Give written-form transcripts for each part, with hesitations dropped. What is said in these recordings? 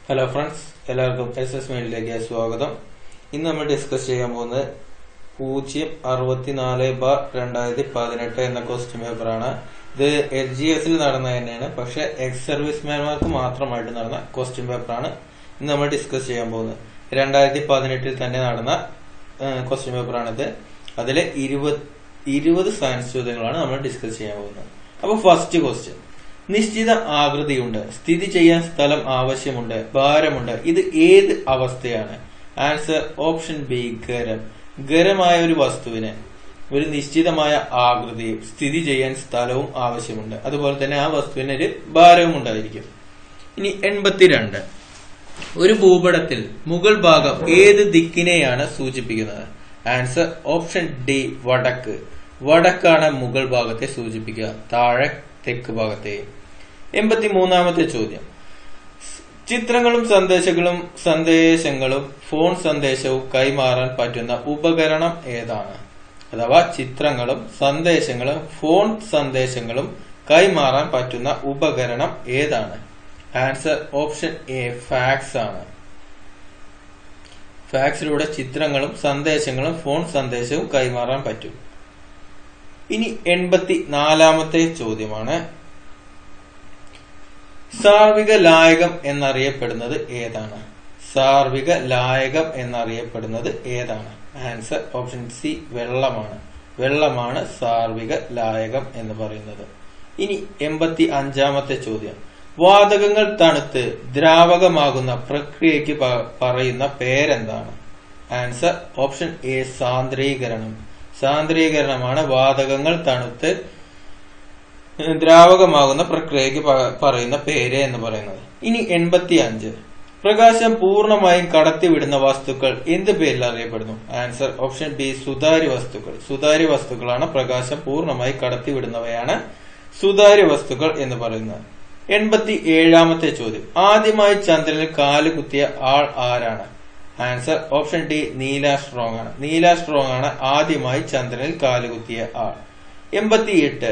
Hello friends, എല്ലാവർക്കും SS മീഡിയയിലേക്ക് സ്വാഗതം. ഇന്ന് നമ്മൾ ഡിസ്കസ് ചെയ്യാൻ പോകുന്നത് 064/2018 എന്ന ക്വസ്റ്റ്യൻ പേപ്പറാണ്. ഇത് LGS നടന്ന തന്നെയാണ്, പക്ഷെ എക്സ് സർവീസ്മാൻമാർക്ക് മാത്രമായിട്ട് നടന്ന ക്വസ്റ്റ്യൻ പേപ്പറാണ് ഇന്ന് നമ്മൾ ഡിസ്കസ് ചെയ്യാൻ പോകുന്നത്. 2018 തന്നെ നടന്ന ക്വസ്റ്റ്യൻ പേപ്പറാണിത്. അതിലെ 20 സയൻസ് ചോദ്യങ്ങളാണ് നമ്മൾ ഡിസ്കസ് ചെയ്യാൻ പോകുന്നത്. അപ്പൊ ഫസ്റ്റ് ക്വസ്റ്റ്യൻ: നിശ്ചിത ആകൃതിയുണ്ട്, സ്ഥിതി ചെയ്യാൻ സ്ഥലം ആവശ്യമുണ്ട്, ഭാരമുണ്ട്. ഇത് ഏത് അവസ്ഥയാണ്? ആൻസർ ഓപ്ഷൻ ബി, ഖരം. ഖരമായ ഒരു വസ്തുവിന് ഒരു നിശ്ചിതമായ ആകൃതിയും സ്ഥിതി ചെയ്യാൻ സ്ഥലവും ആവശ്യമുണ്ട്. അതുപോലെ തന്നെ ആ വസ്തുവിന് ഒരു ഭാരവും ഉണ്ടായിരിക്കും. ഇനി 82. ഒരു ഭൂപടത്തിൽ മുകൾ ഭാഗം ഏത് ദിക്കിനെയാണ് സൂചിപ്പിക്കുന്നത്? ആൻസർ ഓപ്ഷൻ ഡി, വടക്ക്. വടക്കാണ് മുകൾ ഭാഗത്തെ സൂചിപ്പിക്കുക, താഴെ തെക്ക് ഭാഗത്തെയും. 83-ാമത്തെ ചോദ്യം: ചിത്രങ്ങളും സന്ദേശങ്ങളും ഫോൺ സന്ദേശവും കൈമാറാൻ പറ്റുന്ന ഉപകരണം ഏതാണ്? അഥവാ ചിത്രങ്ങളും സന്ദേശങ്ങളും ഫോൺ സന്ദേശങ്ങളും കൈമാറാൻ പറ്റുന്ന ഉപകരണം ഏതാണ്? ആൻസർ ഓപ്ഷൻ എ, ഫാക്സ് ആണ്. ഫാക്സിലൂടെ ചിത്രങ്ങളും സന്ദേശങ്ങളും ഫോൺ സന്ദേശവും കൈമാറാൻ പറ്റും. ഇനി 84-ാമത്തെ ചോദ്യമാണ്: സാർവിക ലായകം എന്നറിയപ്പെടുന്നത് ഏതാണ്? സാർവിക ലായകം എന്നറിയപ്പെടുന്നത് ഏതാണ്? ആൻസർ ഓപ്ഷൻ സി, വെള്ളമാണ്. വെള്ളമാണ് സാർവിക ലായകം എന്ന് പറയുന്നത്. ഇനി 85-ാമത്തെ ചോദ്യം: വാതകങ്ങൾ തണുത്ത് ദ്രാവകമാകുന്ന പ്രക്രിയയ്ക്ക് പറയുന്ന പേരെന്താണ്? ആൻസർ ഓപ്ഷൻ എ, സാന്ദ്രീകരണം. സാന്ദ്രീകരണമാണ് വാതകങ്ങൾ തണുത്ത് ദ്രാവകമാകുന്ന പ്രക്രിയയ്ക്ക് പറയുന്ന പേര് എന്ന് പറയുന്നത്. ഇനി 85: പ്രകാശം പൂർണ്ണമായും കടത്തിവിടുന്ന വസ്തുക്കൾ എന്ത് പേരിൽ അറിയപ്പെടുന്നു? ആൻസർ ഓപ്ഷൻ ബി, സുതാര്യ വസ്തുക്കൾ. സുതാര്യ വസ്തുക്കളാണ് പ്രകാശം പൂർണ്ണമായി കടത്തിവിടുന്നവയാണ് സുതാര്യ വസ്തുക്കൾ എന്ന് പറയുന്നത്. 87-ാമത്തെ ചോദ്യം: ആദ്യമായി ചന്ദ്രനിൽ കാലുകുത്തിയ ആൾ ആരാണ്? Answer option D, Neil Armstrong ആണ്. നീൽ ആംസ്ട്രോങ് ആണ് ആദ്യമായി ചന്ദ്രനിൽ കാലുകുത്തിയ ആൾ. 88: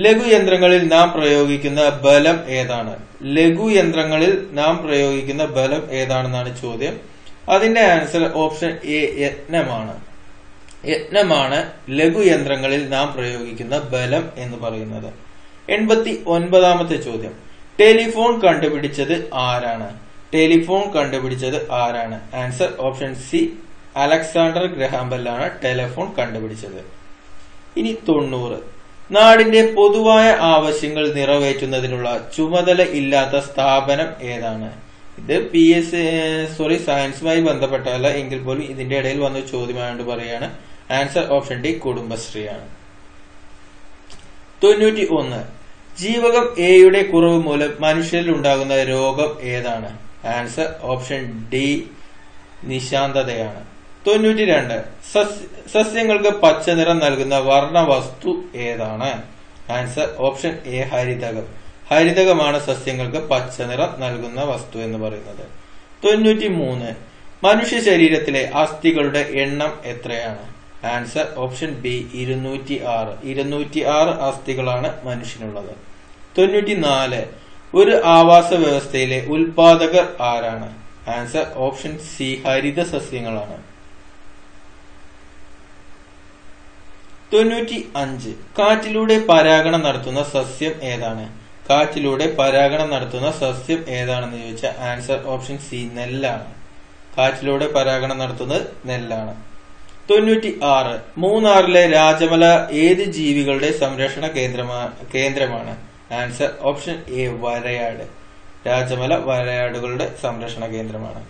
ലഘുയന്ത്രങ്ങളിൽ നാം പ്രയോഗിക്കുന്ന ബലം ഏതാണ്? ലഘുയന്ത്രങ്ങളിൽ നാം പ്രയോഗിക്കുന്ന ബലം ഏതാണെന്നാണ് ചോദ്യം. അതിന്റെ ആൻസർ ഓപ്ഷൻ എ, യത്നമാണ്. യത്നമാണ് ലഘുയന്ത്രങ്ങളിൽ നാം പ്രയോഗിക്കുന്ന ബലം എന്ന് പറയുന്നത്. 89-ാമത്തെ ചോദ്യം: ടെലിഫോൺ കണ്ടുപിടിച്ചത് ആരാണ്? ടെലിഫോൺ കണ്ടുപിടിച്ചത് ആരാണ്? Answer option C, Alexander Graham ബെല്ലാണ് ടെലിഫോൺ കണ്ടുപിടിച്ചത്. ഇനി 90: നാടിന്റെ പൊതുവായ ആവശ്യങ്ങൾ നിറവേറ്റുന്നതിനുള്ള ചുമതല ഇല്ലാത്ത സ്ഥാപനം ഏതാണ്? ഇത് സയൻസുമായി ബന്ധപ്പെട്ടല്ല എങ്കിൽ പോലും ഇതിന്റെ ഇടയിൽ വന്ന ചോദ്യമായോണ്ട് പറയാണ്. Answer option D, കുടുംബശ്രീയാണ്. 91: ജീവകം എയുടെ കുറവ് മൂലം മനുഷ്യരിൽ ഉണ്ടാകുന്ന രോഗം ഏതാണ്? Answer option D, നിശാന്തതയാണ്. 92: സസ്യങ്ങൾക്ക് പച്ച നിറം നൽകുന്ന വർണ്ണവസ്തു ഏതാണ്? ആൻസർ ഓപ്ഷൻ എ, ഹരിതകം. ഹരിതകമാണ് സസ്യങ്ങൾക്ക് പച്ച നിറം നൽകുന്ന വസ്തു എന്ന് പറയുന്നത്. 93: മനുഷ്യ ശരീരത്തിലെ അസ്ഥികളുടെ എണ്ണം എത്രയാണ്? Answer option B, 206. 206 അസ്ഥികളാണ് മനുഷ്യനുള്ളത്. 94: ഒരു ആവാസ വ്യവസ്ഥയിലെ ഉൽപാദകർ ആരാണ്? ആൻസർ ഓപ്ഷൻ സി, ഹരിത സസ്യങ്ങളാണ്. 95: കാറ്റിലൂടെ പരാഗണം നടത്തുന്ന സസ്യം ഏതാണ്? കാറ്റിലൂടെ പരാഗണം നടത്തുന്ന സസ്യം ഏതാണെന്ന് ചോദിച്ചാൽ ആൻസർ ഓപ്ഷൻ സി, നെല്ലാണ്. കാറ്റിലൂടെ പരാഗണം നടത്തുന്നത് നെല്ലാണ്. 96: മൂന്നാറിലെ രാജമല ഏത് ജീവികളുടെ സംരക്ഷണ കേന്ദ്രമാണ്? ആൻസർ ഓപ്ഷൻ എ, വരയാട്. രാജമല വരയാടുകളുടെ സംരക്ഷണ കേന്ദ്രമാണ്.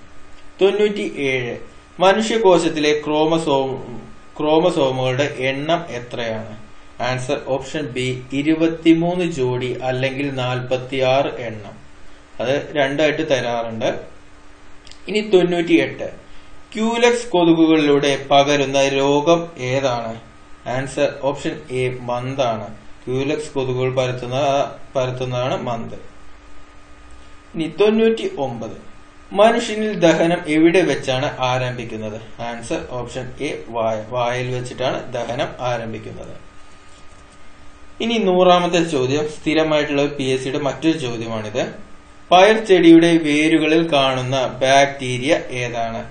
97: മനുഷ്യകോശത്തിലെ ക്രോമസോമുകളുടെ എണ്ണം എത്രയാണ്? ആൻസർ ഓപ്ഷൻ ബി, 23 ജോഡി അല്ലെങ്കിൽ 46 എണ്ണം. അത് രണ്ടായിട്ട് തരാറുണ്ട്. ഇനി 98: ക്യൂലെക്സ് കൊതുകുകളിലൂടെ പകരുന്ന രോഗം ഏതാണ്? ആൻസർ ഓപ്ഷൻ എ, മന്താണ്. ക്യൂലെക്സ് കൊതുകുകൾ പരത്തുന്നതാണ് മന്ത്. ഇനി 99: മനുഷ്യനിൽ ദഹനം എവിടെ വെച്ചാണ് ആരംഭിക്കുന്നത്? ആൻസർ ഓപ്ഷൻ എ, വായിൽ വെച്ചിട്ടാണ് ദഹനം ആരംഭിക്കുന്നത്. ഇനി 100-ാമത്തെ ചോദ്യം സ്ഥിരമായിട്ടുള്ള PSCയുടെ മറ്റൊരു ചോദ്യമാണിത്. പയർ ചെടിയുടെ വേരുകളിൽ കാണുന്ന ബാക്ടീരിയ ഏതാണ്?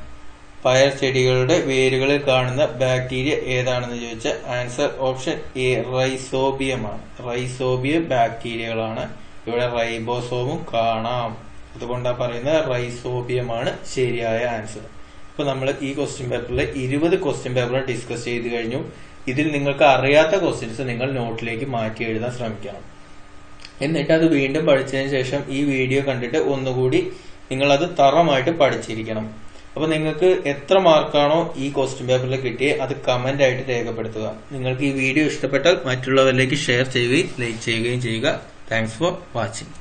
പയർ ചെടികളുടെ വേരുകളിൽ കാണുന്ന ബാക്ടീരിയ ഏതാണെന്ന് ചോദിച്ചാൽ ആൻസർ ഓപ്ഷൻ എ റൈസോബിയം ആണ്. റൈസോബിയം ബാക്ടീരിയകളാണ്. ഇവിടെ റൈബോസോമും കാണാം. അതുകൊണ്ടാണ് പറയുന്നത് റൈസോബിയമാണ് ശരിയായ ആൻസർ. ഇപ്പൊ നമ്മൾ ഈ ക്വസ്റ്റ്യൻ പേപ്പറിൽ 20 ക്വസ്റ്റ്യൻ പേപ്പർ ഡിസ്കസ് ചെയ്ത് കഴിഞ്ഞു. ഇതിൽ നിങ്ങൾക്ക് അറിയാത്ത ക്വസ്റ്റ്യൻസ് നിങ്ങൾ നോട്ടിലേക്ക് മാറ്റി എഴുതാൻ ശ്രമിക്കണം. എന്നിട്ട് അത് വീണ്ടും പഠിച്ചതിന് ശേഷം ഈ വീഡിയോ കണ്ടിട്ട് ഒന്നുകൂടി നിങ്ങൾ അത് തറമായിട്ട് പഠിച്ചിരിക്കണം. അപ്പൊ നിങ്ങൾക്ക് എത്ര മാർക്കാണോ ഈ ക്വസ്റ്റ്യൻ പേപ്പറിൽ കിട്ടിയത് അത് കമന്റ് ആയിട്ട് രേഖപ്പെടുത്തുക. നിങ്ങൾക്ക് ഈ വീഡിയോ ഇഷ്ടപ്പെട്ടാൽ മറ്റുള്ളവരിലേക്ക് ഷെയർ ചെയ്യുകയും ലൈക്ക് ചെയ്യുകയും ചെയ്യുക. Thanks for watching.